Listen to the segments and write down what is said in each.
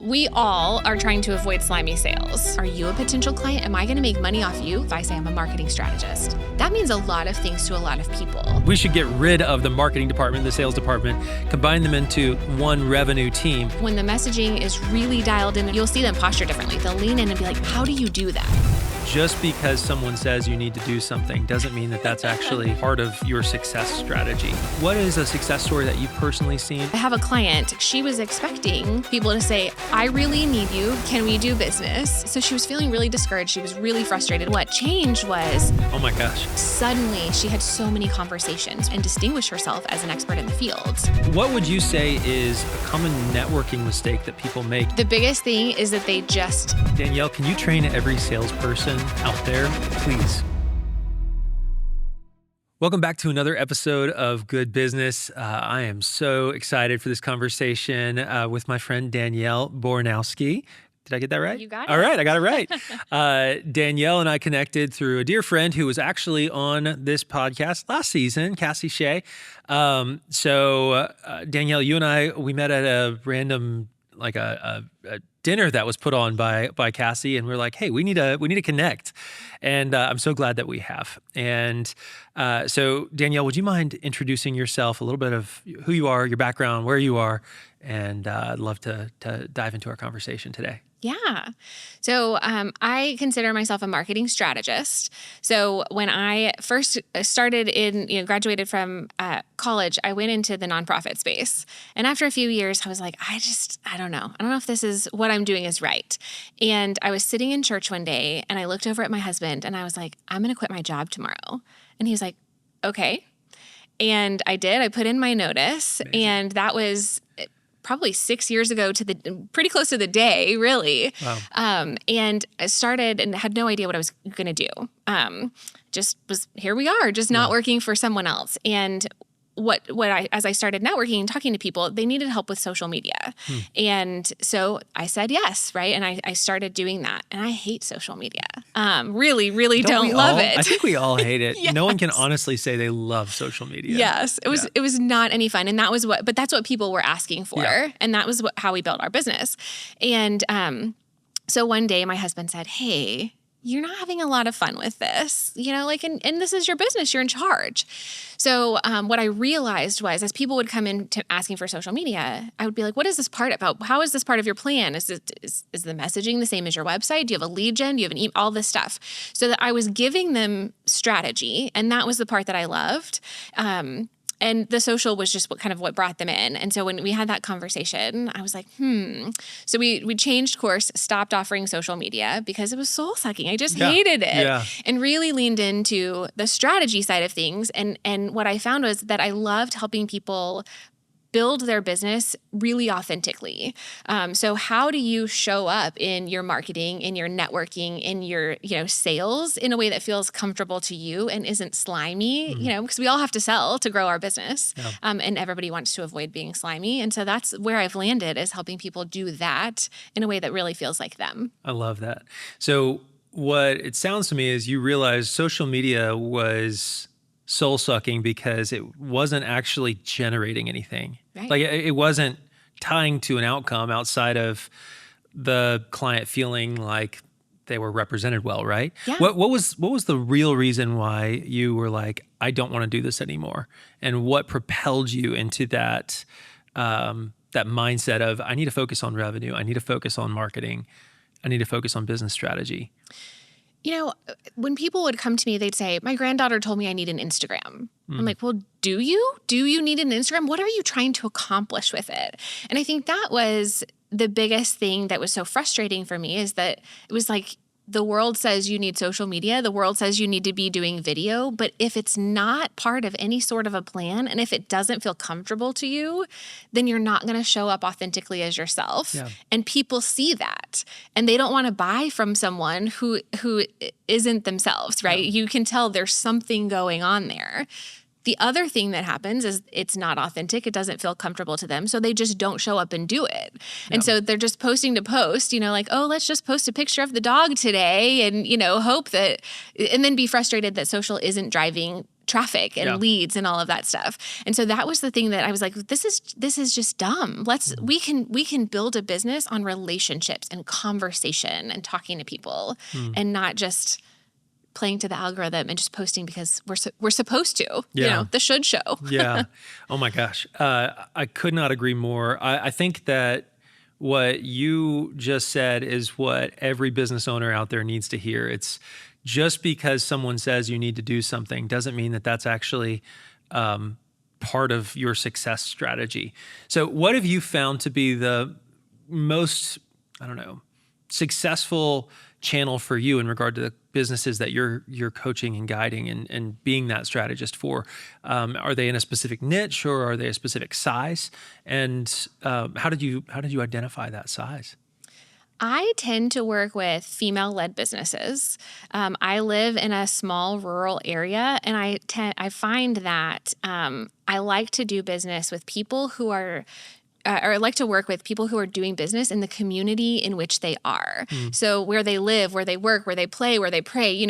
We all are trying to avoid slimy sales. Are you a potential client? Am I going to make money off you if I say I'm a marketing strategist? That means a lot of things to a lot of people. We should get rid of the marketing department, the sales department, combine them into one revenue team. When the messaging is really dialed in, you'll see them posture differently. They'll lean in and be like, how do you do that? Just because someone says you need to do something doesn't mean that that's actually part of your success strategy. What is a success story that you've personally seen? I have a client, she was expecting people to say, I really need you, can we do business? So she was feeling really discouraged, she was really frustrated. What changed was, oh my gosh, suddenly she had so many conversations and distinguished herself as an expert in the field. What would you say is a common networking mistake that people make? The biggest thing is that they just... Danielle, can you train every salesperson out there, please? Welcome back to another episode of Good Business. I am so excited for this conversation with my friend Danielle Bornowski. Did I get that right? You got it. All right, I got it right. Danielle and I connected through a dear friend who was actually on this podcast last season, Cassie Shea. So Danielle, you and I, we met at a random, like a dinner that was put on by Cassie, and we're like, hey, we need to connect. And I'm so glad that we have. And so Danielle, would you mind introducing yourself, a little bit of who you are, your background, where you are, and I'd love to dive into our conversation today. Yeah. So I consider myself a marketing strategist. So when I first started graduated from college, I went into the nonprofit space. And after a few years, I was like, I don't know. I don't know if this is what I'm doing is right. And I was sitting in church one day and I looked over at my husband and I was like, I'm going to quit my job tomorrow. And he was like, okay. And I did. I put in my notice. Amazing. And that was probably 6 years ago pretty close to the day, really. Wow. And I started and had no idea what I was going to do. Here we are, just not working for someone else. And as I started networking and talking to people, they needed help with social media. And so I said yes, right? And I started doing that. And I hate social media. Really, really don't love it. I think we all hate it. Yes. No one can honestly say they love social media. Yes, it was not any fun. And but that's what people were asking for. Yeah. And that was how we built our business. And so one day my husband said, hey, you're not having a lot of fun with this, and this is your business, you're in charge. So what I realized was as people would come in to asking for social media, I would be like, what is this part about? How is this part of your plan? Is the messaging the same as your website? Do you have a lead gen? Do you have an email? All this stuff. So that I was giving them strategy. And that was the part that I loved. And the social was just what brought them in. And so when we had that conversation, I was like, So we changed course, stopped offering social media because it was soul sucking. I just hated it and really leaned into the strategy side of things. And what I found was that I loved helping people build their business really authentically. So how do you show up in your marketing, in your networking, in your sales in a way that feels comfortable to you and isn't slimy? Because we all have to sell to grow our business, and everybody wants to avoid being slimy. And so that's where I've landed, is helping people do that in a way that really feels like them. I love that. So what it sounds to me is you realized social media was soul-sucking because it wasn't actually generating anything. Right. Like it wasn't tying to an outcome outside of the client feeling like they were represented well, right? Yeah. What was the real reason why you were like, I don't want to do this anymore? And what propelled you into that that mindset of, I need to focus on revenue, I need to focus on marketing, I need to focus on business strategy? When people would come to me, they'd say, my granddaughter told me I need an Instagram. I'm like, well, do you? Do you need an Instagram? What are you trying to accomplish with it? And I think that was the biggest thing that was so frustrating for me, is that it was like, the world says you need social media. The world says you need to be doing video. But if it's not part of any sort of a plan, and if it doesn't feel comfortable to you, then you're not going to show up authentically as yourself. Yeah. And people see that. And they don't want to buy from someone who isn't themselves, right? Yeah. You can tell there's something going on there. The other thing that happens is it's not authentic. It doesn't feel comfortable to them. So they just don't show up and do it. And so they're just posting to post, like, oh, let's just post a picture of the dog today and, hope that, and then be frustrated that social isn't driving traffic and leads and all of that stuff. And so that was the thing that I was like, this is just dumb. We can build a business on relationships and conversation and talking to people and not just playing to the algorithm and just posting because we're supposed to, the should show. Yeah. Oh my gosh. I could not agree more. I think that what you just said is what every business owner out there needs to hear. It's just because someone says you need to do something doesn't mean that that's actually part of your success strategy. So what have you found to be the most, successful channel for you in regard to the businesses that you're coaching and guiding and being that strategist for? Are they in a specific niche or are they a specific size? And how did you identify that size? I tend to work with female-led businesses. I live in a small rural area, and I find that I like to do business with people who are or I like to work with people who are doing business in the community in which they are. So where they live, where they work, where they play, where they pray.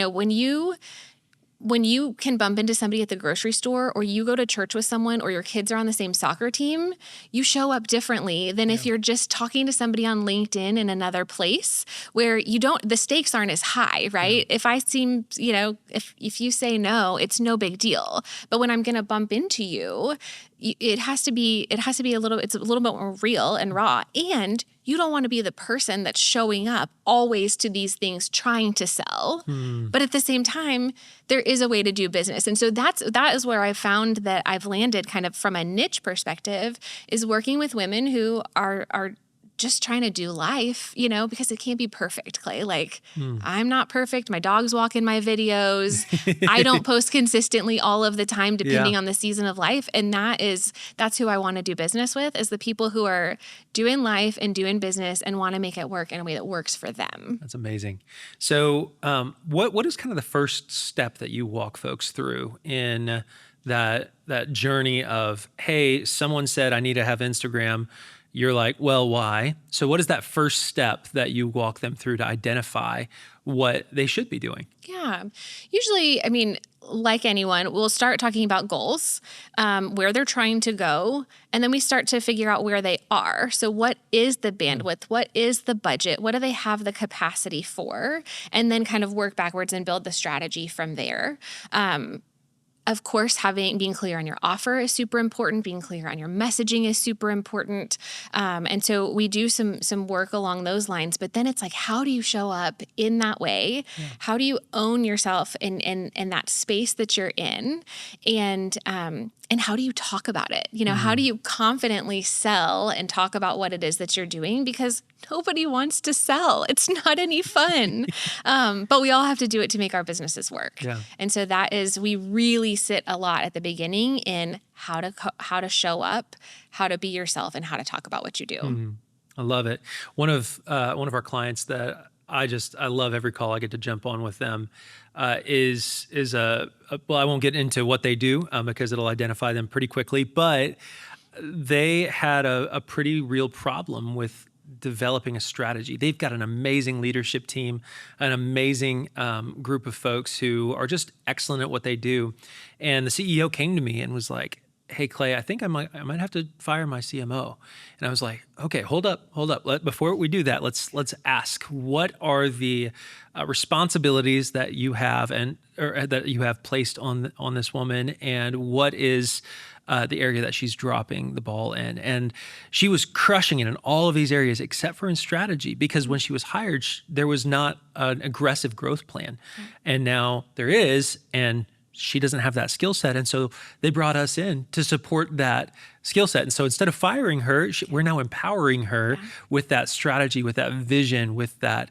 When you can bump into somebody at the grocery store or you go to church with someone or your kids are on the same soccer team, you show up differently than if you're just talking to somebody on LinkedIn in another place where the stakes aren't as high, right? Yeah. If I seem, if you say no, it's no big deal. But when I'm going to bump into you, it's a little bit more real and raw. And you don't want to be the person that's showing up always to these things trying to sell. But at the same time, there is a way to do business. And so that is where I found that I've landed kind of from a niche perspective is working with women who are just trying to do life, because it can't be perfect, Clay. Like, I'm not perfect. My dogs walk in my videos. I don't post consistently all of the time, depending on the season of life. And that's who I want to do business with, is the people who are doing life and doing business and want to make it work in a way that works for them. That's amazing. So what is kind of the first step that you walk folks through in that journey of, hey, someone said I need to have Instagram. You're like, well, why? So what is that first step that you walk them through to identify what they should be doing? Yeah. Usually, like anyone, we'll start talking about goals, where they're trying to go, and then we start to figure out where they are. So what is the bandwidth? What is the budget? What do they have the capacity for? And then kind of work backwards and build the strategy from there. Of course, being clear on your offer is super important. Being clear on your messaging is super important. And so we do some work along those lines. But then it's like, how do you show up in that way? Yeah. How do you own yourself in that space that you're in? And how do you talk about it? How do you confidently sell and talk about what it is that you're doing? Because nobody wants to sell. It's not any fun. But we all have to do it to make our businesses work. Yeah. And so we really sit a lot at the beginning in how to show up, how to be yourself, and how to talk about what you do. Mm-hmm. I love it. One of our clients that I love every call I get to jump on with them is well, I won't get into what they do because it'll identify them pretty quickly, but they had a pretty real problem with developing a strategy. They've got an amazing leadership team, an amazing group of folks who are just excellent at what they do. And the CEO came to me and was like, hey, Clay, I think I might have to fire my CMO. And I was like, okay, hold up. Before we do that, let's ask, what are the responsibilities that you have or that you have placed on this woman, and what is the area that she's dropping the ball in? And she was crushing it in all of these areas except for in strategy, because when she was hired, there was not an aggressive growth plan. And now there is, and she doesn't have that skill set. And so they brought us in to support that skill set. And so instead of firing her, we're now empowering her with that strategy, with that vision, with that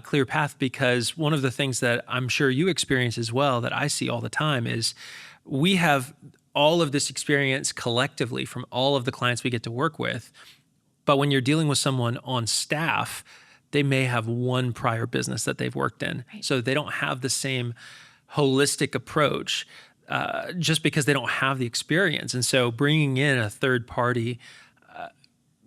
clear path. Because one of the things that I'm sure you experience as well, that I see all the time, is we have all of this experience collectively from all of the clients we get to work with. But when you're dealing with someone on staff, they may have one prior business that they've worked in. Right. So they don't have the same holistic approach just because they don't have the experience. And so bringing in a third party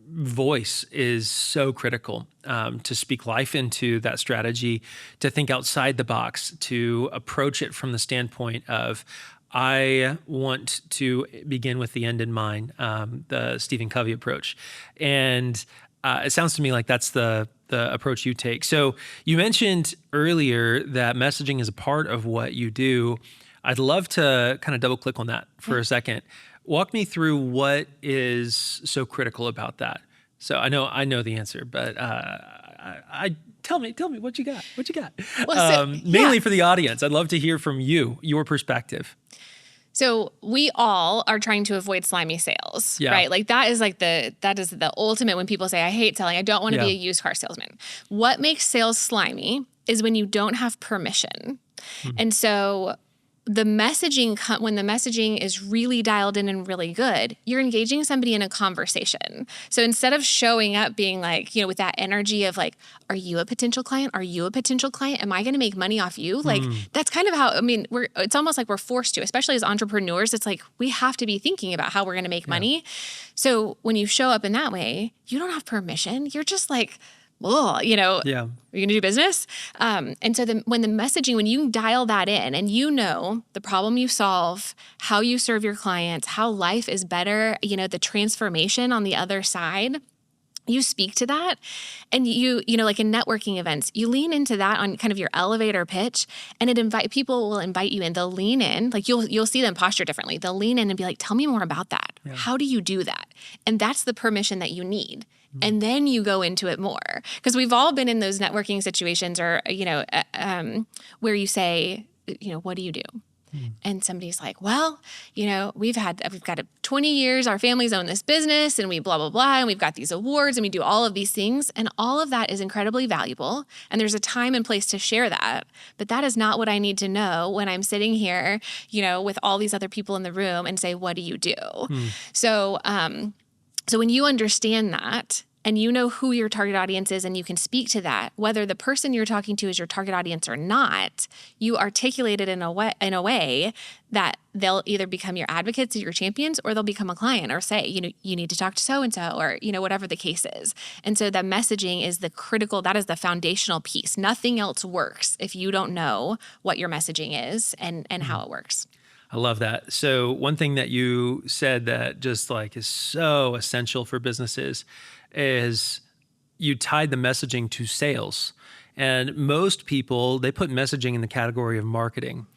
voice is so critical to speak life into that strategy, to think outside the box, to approach it from the standpoint of, I want to begin with the end in mind, the Stephen Covey approach. And it sounds to me like that's the approach you take. So you mentioned earlier that messaging is a part of what you do. I'd love to kind of double click on that for a second. Walk me through what is so critical about that. So I know the answer, but I tell me what you got. What you got? Well, mainly for the audience, I'd love to hear from you, your perspective. So we all are trying to avoid slimy sales, right? Like that is the ultimate when people say, I hate selling. I don't want to be a used car salesman. What makes sales slimy is when you don't have permission. And so the messaging, when the messaging is really dialed in and really good, you're engaging somebody in a conversation. So instead of showing up being like, with that energy of like, are you a potential client? Are you a potential client? Am I going to make money off you? Like, that's kind of how, it's almost like we're forced to, especially as entrepreneurs. It's like, we have to be thinking about how we're going to make money. So when you show up in that way, you don't have permission. You're just like, are you going to do business? And so when the messaging, when you dial that in and the problem you solve, how you serve your clients, how life is better, the transformation on the other side, you speak to that. And like in networking events, you lean into that on kind of your elevator pitch, and people will invite you in. They'll lean in, like you'll see them posture differently. They'll lean in and be like, tell me more about that. Yeah. How do you do that? And that's the permission that you need. And then you go into it more, because we've all been in those networking situations or, where you say, what do you do? And somebody's like, well, we've got 20 years, our families own this business and we blah, blah, blah. And we've got these awards and we do all of these things. And all of that is incredibly valuable. And there's a time and place to share that. But that is not what I need to know when I'm sitting here, with all these other people in the room and say, what do you do? So when you understand that, and you know who your target audience is and you can speak to that, whether the person you're talking to is your target audience or not, you articulate it in a way that they'll either become your advocates or your champions, or they'll become a client or say, you need to talk to so-and-so, or, whatever the case is. And so the messaging is that is the foundational piece. Nothing else works if you don't know what your messaging is and how it works. I love that. So one thing that you said that just like is so essential for businesses is you tied the messaging to sales. And most people, they put messaging in the category of marketing.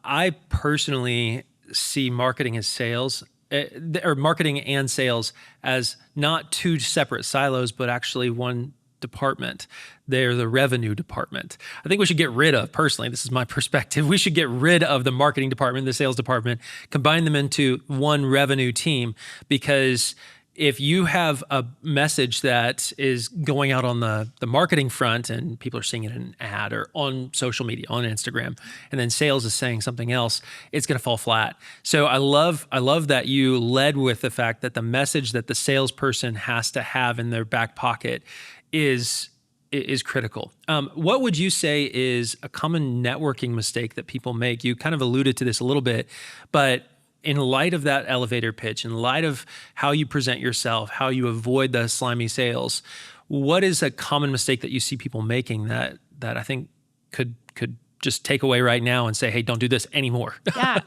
I personally see marketing as sales, or marketing and sales as not two separate silos, but actually one department. They're the revenue department. I think we should get rid of, personally, this is my perspective, we should get rid of the marketing department, the sales department, combine them into one revenue team, because if you have a message that is going out on the marketing front and people are seeing it in an ad or on social media, on Instagram, and then sales is saying something else, it's going to fall flat. So I love that you led with the fact that the message that the salesperson has to have in their back pocket is critical. What would you say is a common networking mistake that people make? You kind of alluded to this a little bit, but in light of that elevator pitch, in light of how you present yourself, how you avoid the slimy sales, what is a common mistake that you see people making that I think could just take away right now and say, hey, don't do this anymore? Yeah.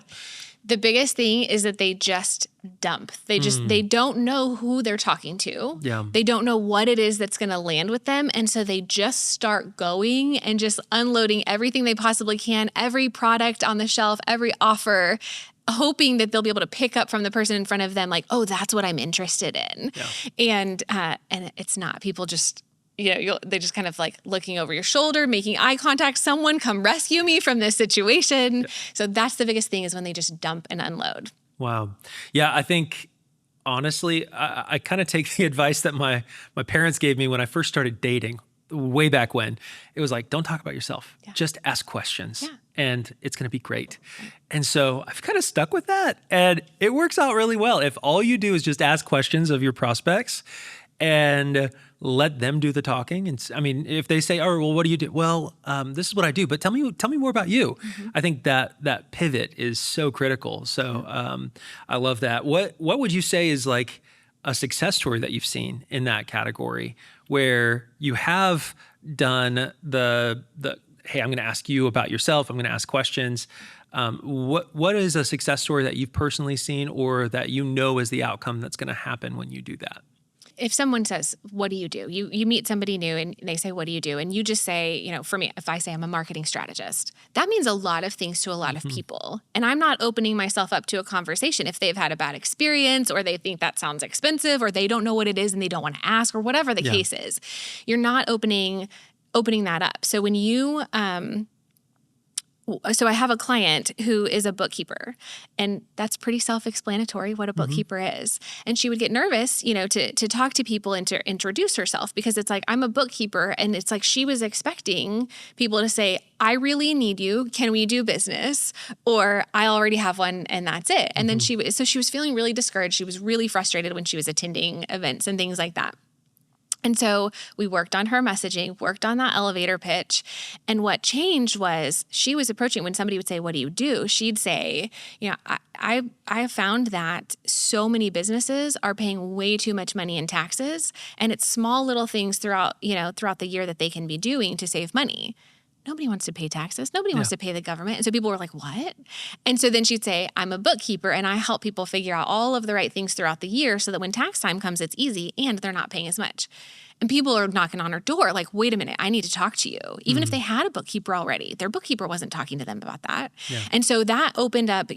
The biggest thing is that they just dump. They don't know who they're talking to. Yeah. They don't know what it is that's going to land with them. And so they just start going and just unloading everything they possibly can, every product on the shelf, every offer, hoping that they'll be able to pick up from the person in front of them, like, oh, that's what I'm interested in. Yeah. And it's not. People just, they just kind of like looking over your shoulder, making eye contact. Someone come rescue me from this situation. Yeah. So that's the biggest thing, is when they just dump and unload. Wow. Yeah, I think honestly, I kind of take the advice that my parents gave me when I first started dating, way back when. It was like, don't talk about yourself. Yeah. Just ask questions. Yeah. And it's going to be great. And so I've kind of stuck with that. And it works out really well. If all you do is just ask questions of your prospects and let them do the talking. And I mean, if they say, oh, well, what do you do? Well, this is what I do, but tell me more about you. Mm-hmm. I think that pivot is so critical. So I love that. What would you say is like a success story that you've seen in that category, where you have done hey, I'm going to ask you about yourself. I'm going to ask questions. What is a success story that you've personally seen or that you know is the outcome that's going to happen when you do that? If someone says, what do? You meet somebody new and they say, what do you do? And you just say, for me, if I say I'm a marketing strategist, that means a lot of things to a lot of people. And I'm not opening myself up to a conversation if they've had a bad experience or they think that sounds expensive or they don't know what it is and they don't want to ask or whatever the case is. You're not opening that up. So when you so I have a client who is a bookkeeper, and that's pretty self-explanatory what a bookkeeper is. And she would get nervous, to talk to people and to introduce herself because it's like, I'm a bookkeeper. And it's like she was expecting people to say, I really need you. Can we do business? Or I already have one and that's it. And then she was feeling really discouraged. She was really frustrated when she was attending events and things like that. And so we worked on her messaging, worked on that elevator pitch. And what changed was she was approaching when somebody would say, what do you do? She'd say, I have found that so many businesses are paying way too much money in taxes. And it's small little things throughout the year that they can be doing to save money. Nobody wants to pay taxes. Nobody wants to pay the government. And so people were like, what? And so then she'd say, I'm a bookkeeper and I help people figure out all of the right things throughout the year so that when tax time comes, it's easy and they're not paying as much. And people are knocking on her door like, wait a minute, I need to talk to you. Even if they had a bookkeeper already, their bookkeeper wasn't talking to them about that. Yeah. And so that opened up,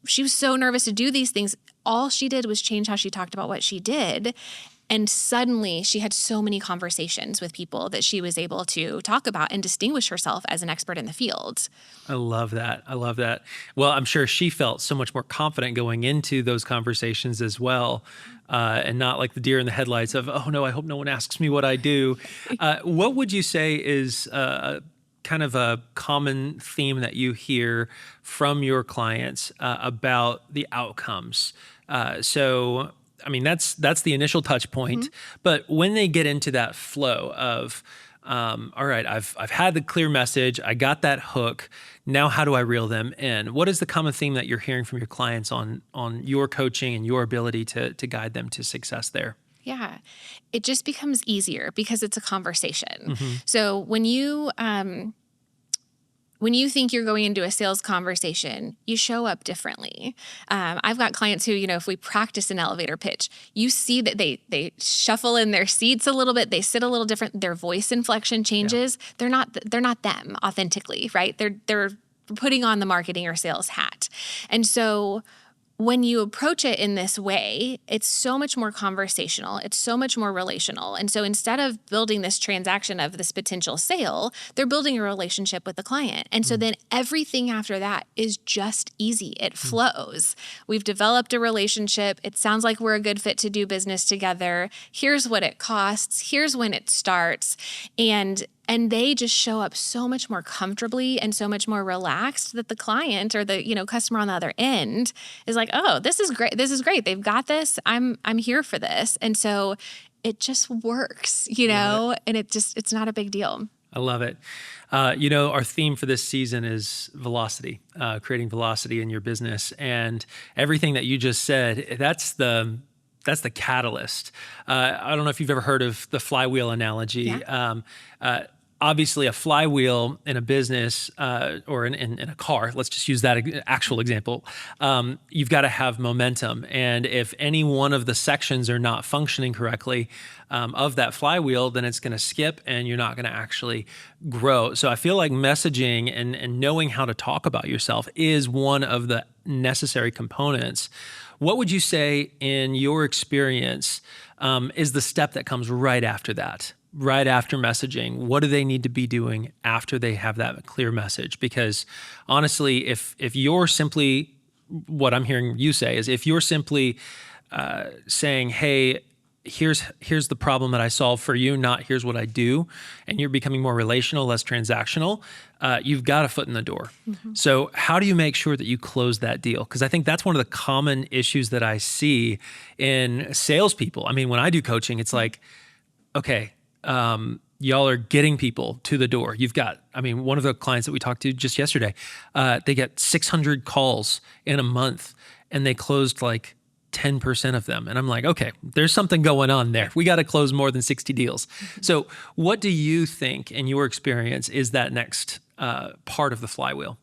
she was so nervous to do these things. All she did was change how she talked about what she did. And suddenly she had so many conversations with people that she was able to talk about and distinguish herself as an expert in the field. I love that. Well, I'm sure she felt so much more confident going into those conversations as well. And not like the deer in the headlights of, oh no, I hope no one asks me what I do. What would you say is kind of a common theme that you hear from your clients about the outcomes? So that's the initial touch point. But when they get into that flow of, all right, I've had the clear message, I got that hook. Now, how do I reel them in? What is the common theme that you're hearing from your clients on your coaching and your ability to guide them to success there? Yeah, it just becomes easier because it's a conversation. So when you think you're going into a sales conversation, you show up differently. I've got clients who, if we practice an elevator pitch, you see that they shuffle in their seats a little bit. They sit a little different. Their voice inflection changes. Yeah. They're not them authentically, right? They're putting on the marketing or sales hat. And so when you approach it in this way, it's so much more conversational. It's so much more relational. And so instead of building this transaction of this potential sale, they're building a relationship with the client. And so then everything after that is just easy. It flows. We've developed a relationship. It sounds like we're a good fit to do business together. Here's what it costs. Here's when it starts. And they just show up so much more comfortably and so much more relaxed that the client or the customer on the other end is like, oh, this is great. This is great. They've got this. I'm here for this. And so it just works, and it's not a big deal. I love it. Our theme for this season is velocity, creating velocity in your business. And everything that you just said, that's the catalyst. I don't know if you've ever heard of the flywheel analogy. Yeah. Obviously, a flywheel in a business or in a car, let's just use that actual example, you've got to have momentum. And if any one of the sections are not functioning correctly of that flywheel, then it's going to skip and you're not going to actually grow. So I feel like messaging and knowing how to talk about yourself is one of the necessary components. What would you say in your experience is the step that comes right after that? Right after messaging, what do they need to be doing after they have that clear message? Because honestly, if you're simply, what I'm hearing you say is if you're simply saying, hey, here's the problem that I solve for you, not here's what I do, and you're becoming more relational, less transactional, you've got a foot in the door. So how do you make sure that you close that deal? Because I think that's one of the common issues that I see in salespeople. I mean, when I do coaching, it's like, okay, y'all are getting people to the door. You've got, one of the clients that we talked to just yesterday, they get 600 calls in a month and they closed like 10% of them. And I'm like, okay, there's something going on there. We got to close more than 60 deals. So what do you think, in your experience, is that next part of the flywheel?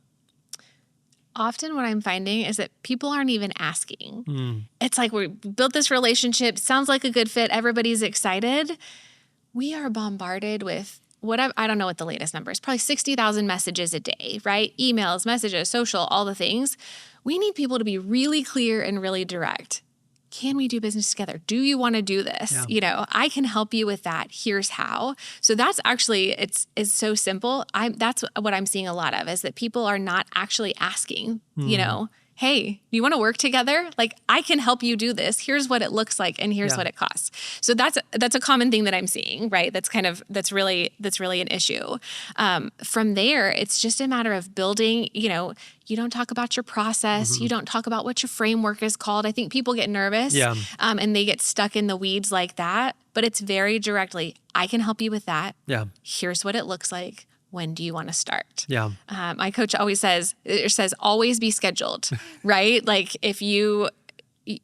Often what I'm finding is that people aren't even asking. It's like we built this relationship, sounds like a good fit, everybody's excited. We are bombarded with I don't know what the latest number is, probably 60,000 messages a day, right? Emails, messages, social, all the things. We need people to be really clear and really direct. Can we do business together? Do you want to do this? Yeah. I can help you with that. Here's how. So that's actually, it's so simple. That's what I'm seeing a lot of, is that people are not actually asking, hey, do you want to work together? Like, I can help you do this. Here's what it looks like, and here's what it costs. So that's a common thing that I'm seeing, right? That's really an issue. From there, it's just a matter of building. You don't talk about your process. You don't talk about what your framework is called. I think people get nervous, and they get stuck in the weeds like that. But it's very directly, I can help you with that. Yeah. Here's what it looks like. When do you want to start? Yeah. My coach always says, always be scheduled, right? Like, if you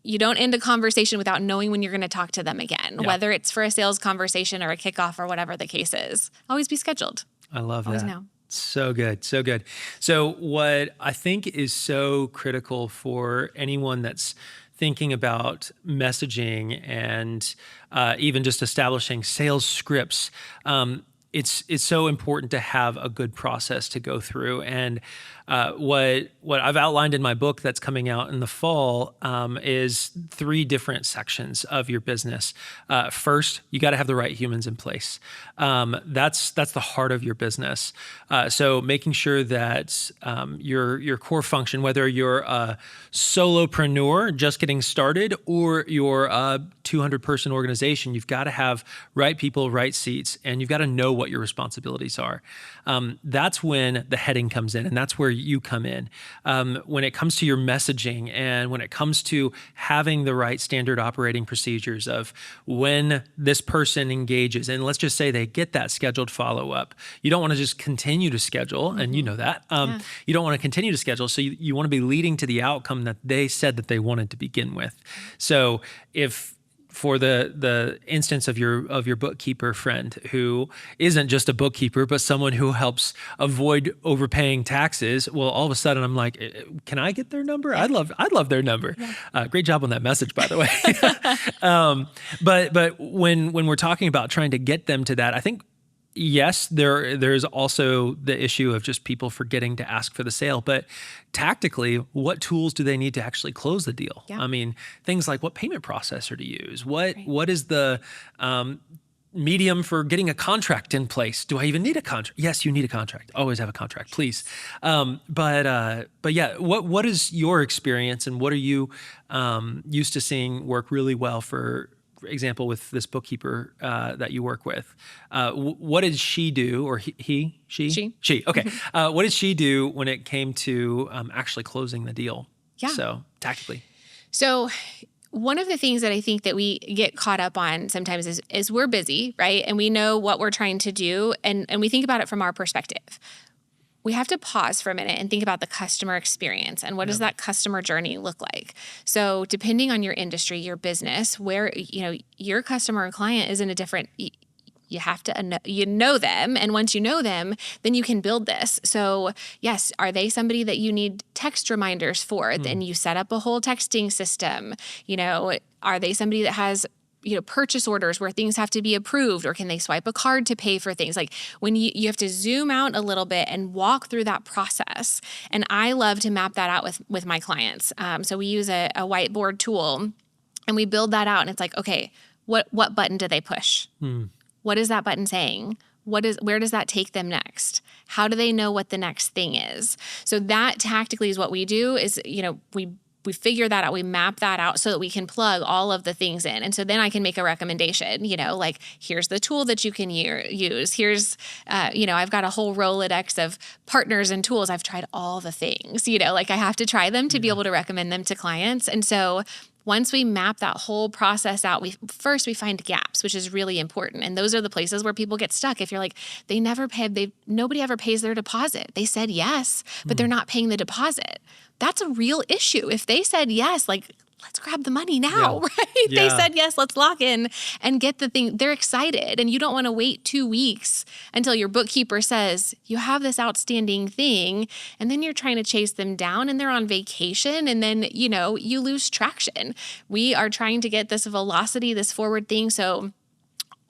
don't end a conversation without knowing when you're going to talk to them again, whether it's for a sales conversation or a kickoff or whatever the case is, always be scheduled. I love always that. Know. So good. So good. So what I think is so critical for anyone that's thinking about messaging and even just establishing sales scripts, it's so important to have a good process to go through. And what I've outlined in my book that's coming out in the fall is 3 different sections of your business. First, you got to have the right humans in place. That's the heart of your business. So making sure that your core function, whether you're a solopreneur just getting started or you're a 200-person organization, you've got to have right people, right seats, and you've got to know what your responsibilities are. That's when the heading comes in, and that's where you come in. When it comes to your messaging and when it comes to having the right standard operating procedures of when this person engages, and let's just say they get that scheduled follow-up, you don't want to just continue to schedule, and you know that. You don't want to continue to schedule, so you want to be leading to the outcome that they said that they wanted to begin with. So if for the instance of your bookkeeper friend who isn't just a bookkeeper, but someone who helps avoid overpaying taxes, well, all of a sudden I'm like, can I get their number? I'd love their number. Yeah. Great job on that message, by the way. But when we're talking about trying to get them to that, I think, yes, there's also the issue of just people forgetting to ask for the sale. But tactically, what tools do they need to actually close the deal? Yeah. I mean, things like what payment processor to use, what is the medium for getting a contract in place? Do I even need a contract? Yes, you need a contract. Always have a contract, please. But yeah, what is your experience, and what are you used to seeing work really well for example, with this bookkeeper that you work with? What did she do, or she? Okay. What did she do when it came to actually closing the deal? Yeah. So tactically. So one of the things that I think that we get caught up on sometimes is we're busy, right? And we know what we're trying to do, and we think about it from our perspective. We have to pause for a minute and think about the customer experience and what does that customer journey look like? So depending on your industry, your business, where, your customer or client is in a different, you have to know them. And once you know them, then you can build this. So yes, are they somebody that you need text reminders for? Then you set up a whole texting system. Are they somebody that has purchase orders where things have to be approved, or can they swipe a card to pay for things? Like, when you have to zoom out a little bit and walk through that process. And I love to map that out with my clients. So we use a whiteboard tool, and we build that out, and it's like, okay, what button do they push? What is that button saying? Where does that take them next? How do they know what the next thing is? So that tactically is what we do is, we figure that out, we map that out so that we can plug all of the things in. And so then I can make a recommendation, like, here's the tool that you can use. Here's, I've got a whole Rolodex of partners and tools. I've tried all the things, I have to try them to be able to recommend them to clients. And so once we map that whole process out, we find gaps, which is really important. And those are the places where people get stuck. If you're like, nobody ever pays their deposit. They said yes, but they're not paying the deposit. That's a real issue. If they said yes, like, let's grab the money now, right? Yeah. They said, yes, let's lock in and get the thing. They're excited. And you don't want to wait 2 weeks until your bookkeeper says, you have this outstanding thing. And then you're trying to chase them down and they're on vacation. And then, you lose traction. We are trying to get this velocity, this forward thing. So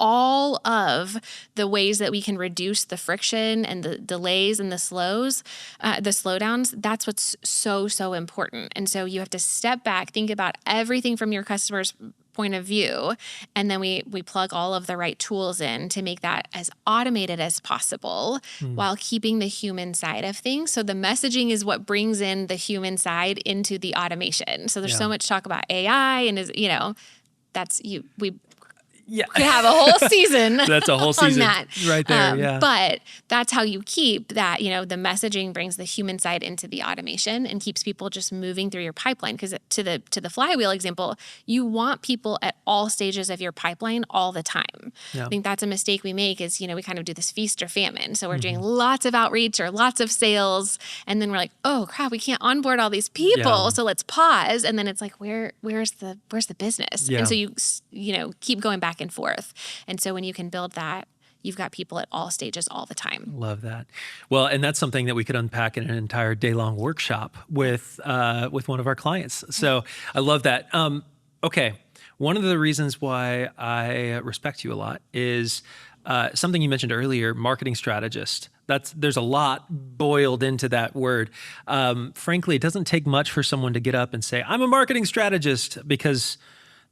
all of the ways that we can reduce the friction and the delays and the slowdowns, that's what's so, so important. And so you have to step back, think about everything from your customer's point of view, and then we plug all of the right tools in to make that as automated as possible while keeping the human side of things. So the messaging is what brings in the human side into the automation. So there's so much talk about AI and we could have a whole season. That's a whole season on that. Right there. But that's how you keep that, the messaging brings the human side into the automation and keeps people just moving through your pipeline. Because to the flywheel example, you want people at all stages of your pipeline all the time. Yeah. I think that's a mistake we make is, we kind of do this feast or famine. So we're doing lots of outreach or lots of sales. And then we're like, oh crap, we can't onboard all these people. Yeah. So let's pause. And then it's like, where's the business? Yeah. And so you keep going back and forth. And so when you can build that, you've got people at all stages all the time. Love that. Well, and that's something that we could unpack in an entire day-long workshop with one of our clients. So I love that. Okay. One of the reasons why I respect you a lot is something you mentioned earlier, marketing strategist. There's a lot boiled into that word. Frankly, it doesn't take much for someone to get up and say, I'm a marketing strategist, because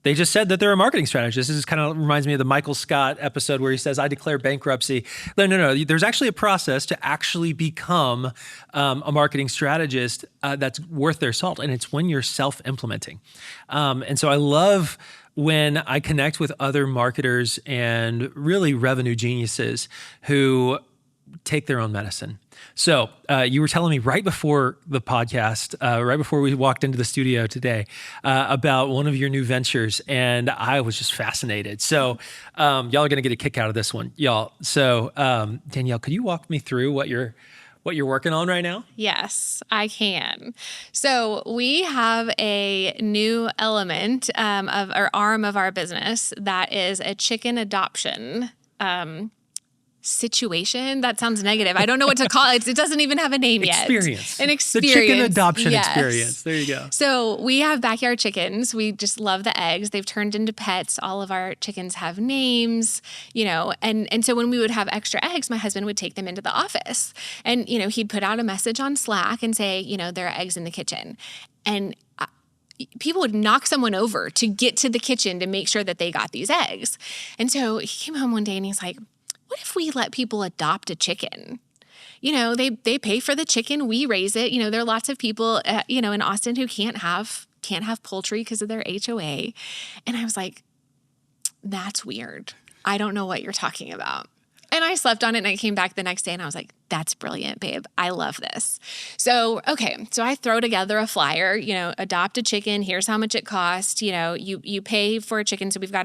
they just said that they're a marketing strategist. This is kind of reminds me of the Michael Scott episode where he says, I declare bankruptcy. No. There's actually a process to actually become a marketing strategist that's worth their salt. And it's when you're self-implementing. And so I love when I connect with other marketers and really revenue geniuses who take their own medicine. So you were telling me right before the podcast, right before we walked into the studio today, about one of your new ventures, and I was just fascinated. So y'all are going to get a kick out of this one, y'all. So Danielle, could you walk me through what you're working on right now? Yes, I can. So we have a new element of our arm of our business that is a chicken adoption situation. That sounds negative. I don't know what to call it. It doesn't even have a name yet. An experience. The chicken adoption experience. There you go. So we have backyard chickens. We just love the eggs. They've turned into pets. All of our chickens have names, and so when we would have extra eggs, my husband would take them into the office and, he'd put out a message on Slack and say, there are eggs in the kitchen. And people would knock someone over to get to the kitchen to make sure that they got these eggs. And so he came home one day and he's like, what if we let people adopt a chicken? They pay for the chicken, we raise it. There are lots of people, in Austin who can't have poultry because of their HOA. And I was like, that's weird. I don't know what you're talking about. And I slept on it and I came back the next day and I was like, that's brilliant, babe. I love this. So I throw together a flyer, adopt a chicken. Here's how much it costs. You pay for a chicken. So we've got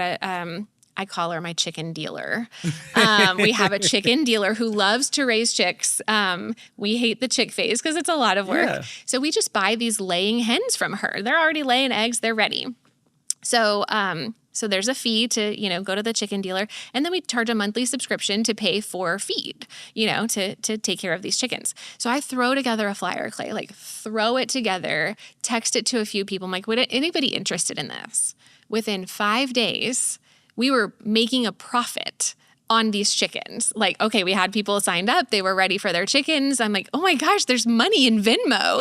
I call her my chicken dealer. We have a chicken dealer who loves to raise chicks. We hate the chick phase because it's a lot of work. Yeah. So we just buy these laying hens from her. They're already laying eggs. They're ready. So there's a fee to, go to the chicken dealer. And then we charge a monthly subscription to pay for feed, to take care of these chickens. So I throw together a flyer, Clay, throw it together, text it to a few people. I'm like, would anybody interested in this? Within 5 days, we were making a profit on these chickens. Okay, we had people signed up. They were ready for their chickens. I'm like, oh my gosh, there's money in Venmo.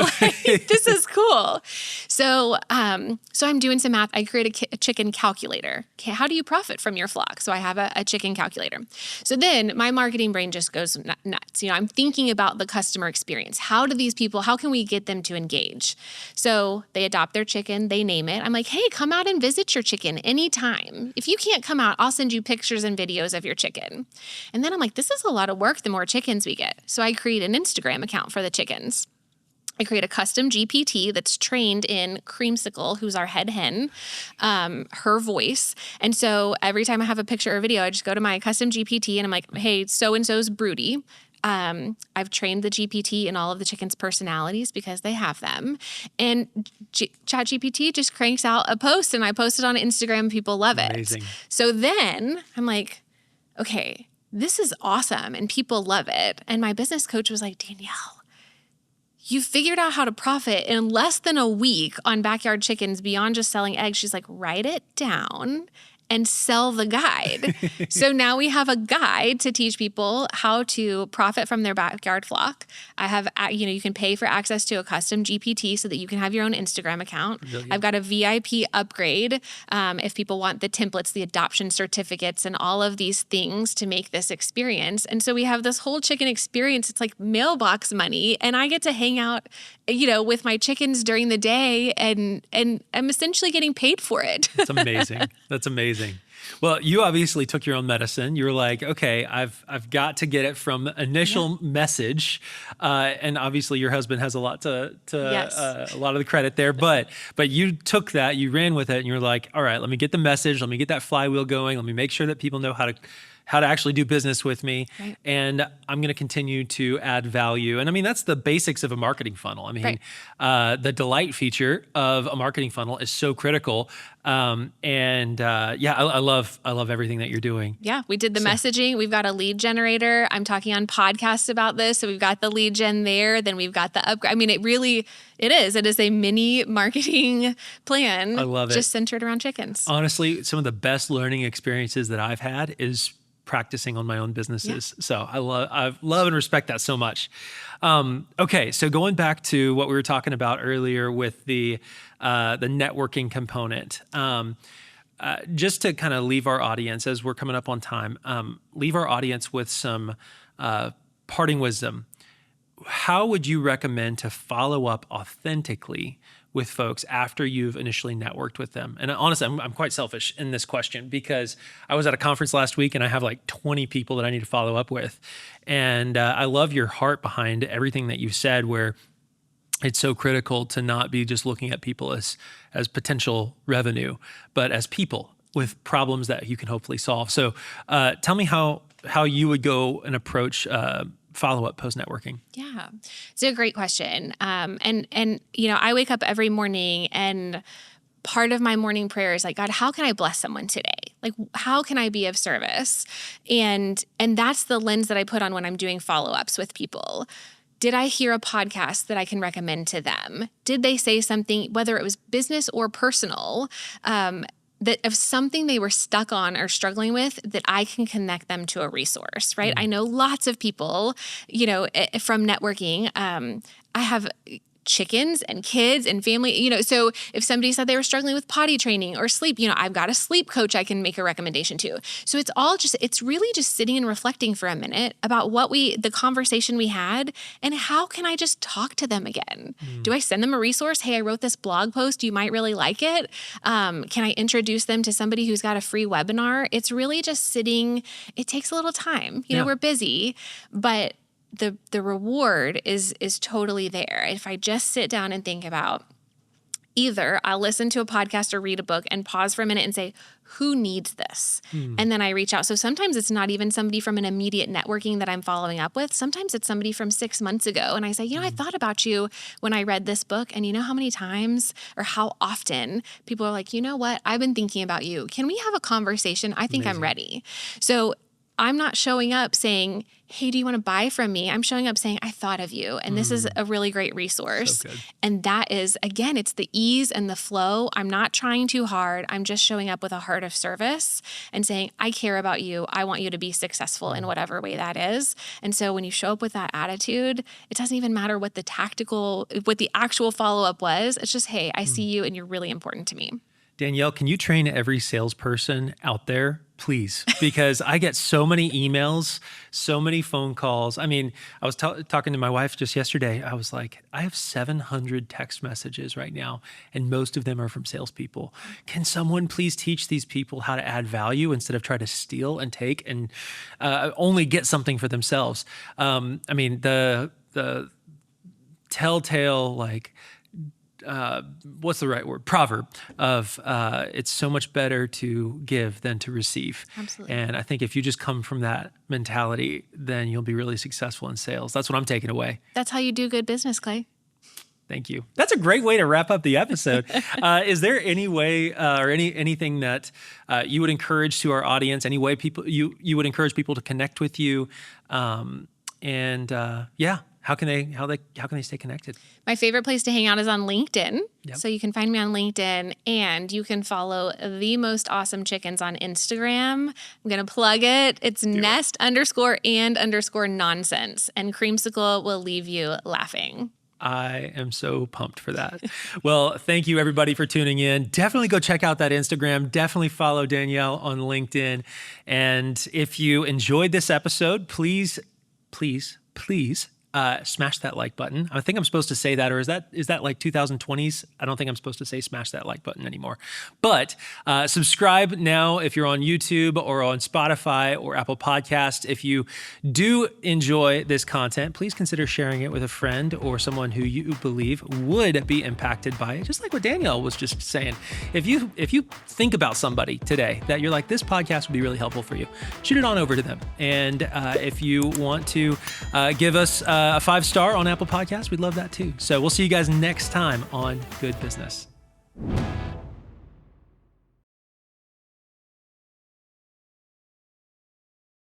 This is cool. So I'm doing some math. I create a chicken calculator. Okay, how do you profit from your flock? So I have a chicken calculator. So then my marketing brain just goes nuts. I'm thinking about the customer experience. How can we get them to engage? So they adopt their chicken, they name it. I'm like, hey, come out and visit your chicken anytime. If you can't come out, I'll send you pictures and videos of your chicken. And then I'm like, this is a lot of work the more chickens we get. So I create an Instagram account for the chickens. I create a custom GPT that's trained in Creamsicle, who's our head hen, her voice. And so every time I have a picture or video, I just go to my custom GPT and I'm like, hey, so-and-so's broody. I've trained the GPT in all of the chickens' personalities because they have them. And ChatGPT just cranks out a post, and I post it on Instagram. People love Amazing. it. So then I'm like, okay, this is awesome. And people love it. And my business coach was like, Danielle, you figured out how to profit in less than a week on backyard chickens beyond just selling eggs. She's like, write it down and sell the guide. So now we have a guide to teach people how to profit from their backyard flock. I have, you can pay for access to a custom GPT so that you can have your own Instagram account. Brilliant. I've got a VIP upgrade if people want the templates, the adoption certificates, and all of these things to make this experience. And so we have this whole chicken experience. It's like mailbox money, and I get to hang out, with my chickens during the day, and I'm essentially getting paid for it. That's amazing. That's amazing. Well, you obviously took your own medicine. You were like, okay, I've got to get it from initial message, and obviously your husband has a lot to Yes. A lot of the credit there. But you took that, you ran with it, and you're like, all right, let me get the message, let me get that flywheel going, let me make sure that people know how to actually do business with me. Right. And I'm going to continue to add value. And I mean, that's the basics of a marketing funnel. I mean, the delight feature of a marketing funnel is so critical. I love everything that you're doing. Yeah. We did the messaging. We've got a lead generator. I'm talking on podcasts about this. So we've got the lead gen there. Then we've got the upgrade. I mean, it is a mini marketing plan. I love it. Just centered around chickens. Honestly, some of the best learning experiences that I've had is practicing on my own businesses. Yeah. So I love and respect that so much. Okay. So going back to what we were talking about earlier with the networking component, just to kind of leave our audience as we're coming up on time, leave our audience with some parting wisdom. How would you recommend to follow up authentically with folks after you've initially networked with them? And honestly, I'm quite selfish in this question because I was at a conference last week and I have like 20 people that I need to follow up with. And I love your heart behind everything that you said, where it's so critical to not be just looking at people as potential revenue, but as people with problems that you can hopefully solve. So tell me how you would go and approach follow-up post-networking? Yeah, it's a great question. And I wake up every morning, and part of my morning prayer is like, God, how can I bless someone today? Like, how can I be of service? And that's the lens that I put on when I'm doing follow-ups with people. Did I hear a podcast that I can recommend to them? Did they say something, whether it was business or personal, that of something they were stuck on or struggling with, that I can connect them to a resource, right? Mm-hmm. I know lots of people, from networking. I have chickens and kids and family, so if somebody said they were struggling with potty training or sleep, I've got a sleep coach I can make a recommendation to. So it's really just sitting and reflecting for a minute about the conversation we had, and how can I just talk to them again? Do I send them a resource? Hey, I wrote this blog post. You might really like it. Can I introduce them to somebody who's got a free webinar? It's really just sitting. It takes a little time. We're busy, but the reward is totally there. If I just sit down and think about, either I'll listen to a podcast or read a book and pause for a minute and say, who needs this? And then I reach out. So sometimes it's not even somebody from an immediate networking that I'm following up with. Sometimes it's somebody from 6 months ago. And I say, I thought about you when I read this book. And you know how many times or how often people are like, you know what? I've been thinking about you. Can we have a conversation? I think I'm ready. So I'm not showing up saying, hey, do you want to buy from me? I'm showing up saying, I thought of you. And this is a really great resource. So and that is, again, it's the ease and the flow. I'm not trying too hard. I'm just showing up with a heart of service and saying, I care about you. I want you to be successful in whatever way that is. And so when you show up with that attitude, it doesn't even matter what the actual follow-up was. It's just, hey, I see you and you're really important to me. Danielle, can you train every salesperson out there, please? Because I get so many emails, so many phone calls. I mean, I was talking to my wife just yesterday. I was like, I have 700 text messages right now, and most of them are from salespeople. Can someone please teach these people how to add value instead of try to steal and take and only get something for themselves? I mean, the telltale, what's the right word? Proverb of it's so much better to give than to receive. Absolutely. And I think if you just come from that mentality, then you'll be really successful in sales. That's what I'm taking away. That's how you do good business, Clay. Thank you. That's a great way to wrap up the episode. Is there any way or anything that you would encourage to our audience? Any way you would encourage people to connect with you? How can they stay connected? My favorite place to hang out is on LinkedIn. Yep. So you can find me on LinkedIn, and you can follow The Most Awesome Chickens on Instagram. I'm going to plug it. It's nest_and_nonsense. And Creamsicle will leave you laughing. I am so pumped for that. Well, thank you everybody for tuning in. Definitely go check out that Instagram. Definitely follow Danielle on LinkedIn. And if you enjoyed this episode, please smash that like button. I think I'm supposed to say that, or is that like 2020s? I don't think I'm supposed to say smash that like button anymore. But subscribe now if you're on YouTube or on Spotify or Apple Podcast. If you do enjoy this content, please consider sharing it with a friend or someone who you believe would be impacted by it. Just like what Danielle was just saying. If you think about somebody today that you're like, this podcast would be really helpful for you, shoot it on over to them. And if you want to give us a 5-star on Apple Podcasts, we'd love that too. So we'll see you guys next time on Good Business.